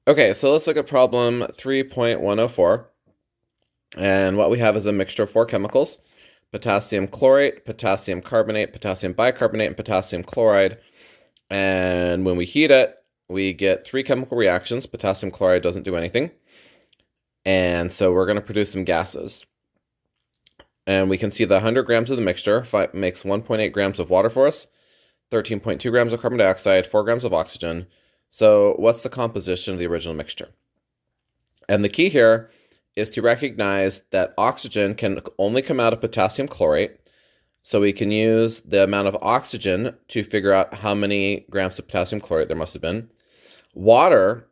Okay, so let's look at problem 3.104. And what we have is a mixture of four chemicals: potassium chlorate, potassium carbonate, potassium bicarbonate, and potassium chloride. And when we heat it, we get three chemical reactions. Potassium chloride doesn't do anything. And so we're going to produce some gases. And we can see the 100 grams of the mixture makes 1.8 grams of water for us, 13.2 grams of carbon dioxide, 4 grams of oxygen. So what's the composition of the original mixture? And the key here is to recognize that oxygen can only come out of potassium chlorate. So we can use the amount of oxygen to figure out how many grams of potassium chlorate there must have been. Water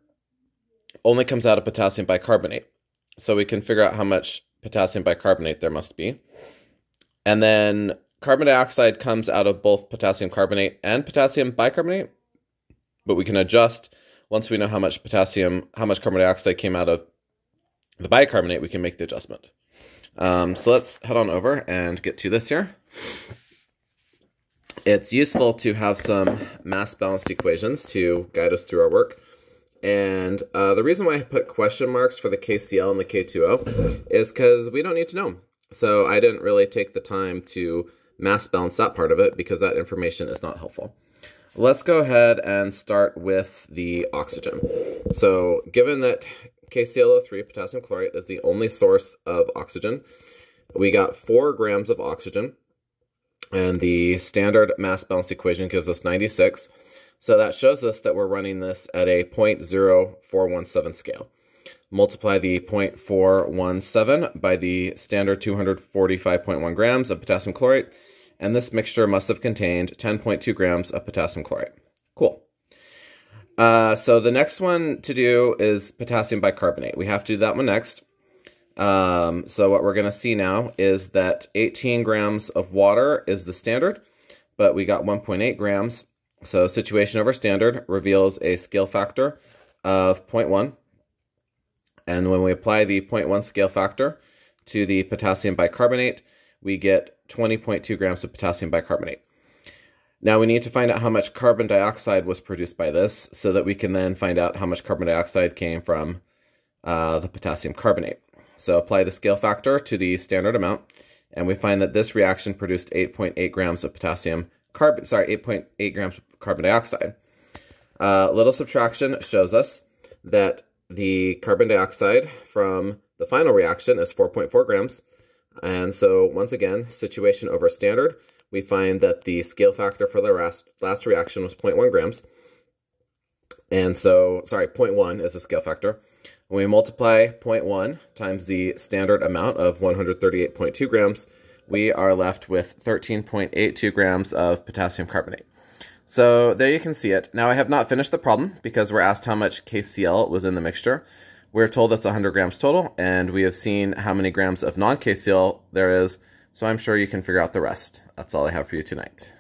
only comes out of potassium bicarbonate. So we can figure out how much potassium bicarbonate there must be. And then carbon dioxide comes out of both potassium carbonate and potassium bicarbonate, but we can adjust once we know how much carbon dioxide came out of the bicarbonate, we can make the adjustment. So let's head on over and get to this here. It's useful to have some mass balanced equations to guide us through our work. And the reason why I put question marks for the KCl and the K2O is because we don't need to know them. So I didn't really take the time to mass balance that part of it because that information is not helpful. Let's go ahead and start with the oxygen. So given that KClO3, potassium chlorate, is the only source of oxygen, we got 4 grams of oxygen, and the standard mass balance equation gives us 96. So that shows us that we're running this at a 0.0417 scale. Multiply the 0.417 by the standard 245.1 grams of potassium chlorate, and this mixture must have contained 10.2 grams of potassium chlorate. Cool. So the next one to do is potassium bicarbonate. We have to do that one next. So what we're going to see now is that 18 grams of water is the standard, but we got 1.8 grams. So situation over standard reveals a scale factor of 0.1. And when we apply the 0.1 scale factor to the potassium bicarbonate, we get 20.2 grams of potassium bicarbonate. Now we need to find out how much carbon dioxide was produced by this so that we can then find out how much carbon dioxide came from the potassium carbonate. So apply the scale factor to the standard amount, and we find that this reaction produced 8.8 grams of 8.8 grams of carbon dioxide. Little subtraction shows us that the carbon dioxide from the final reaction is 4.4 grams. And so once again, situation over standard, we find that the scale factor for the last reaction was 0.1 grams. And so, 0.1 is a scale factor. When we multiply 0.1 times the standard amount of 138.2 grams, we are left with 13.82 grams of potassium carbonate. So there you can see it. Now I have not finished the problem because we're asked how much KCl was in the mixture. We're told that's 100 grams total, and we have seen how many grams of non-KCl there is, so I'm sure you can figure out the rest. That's all I have for you tonight.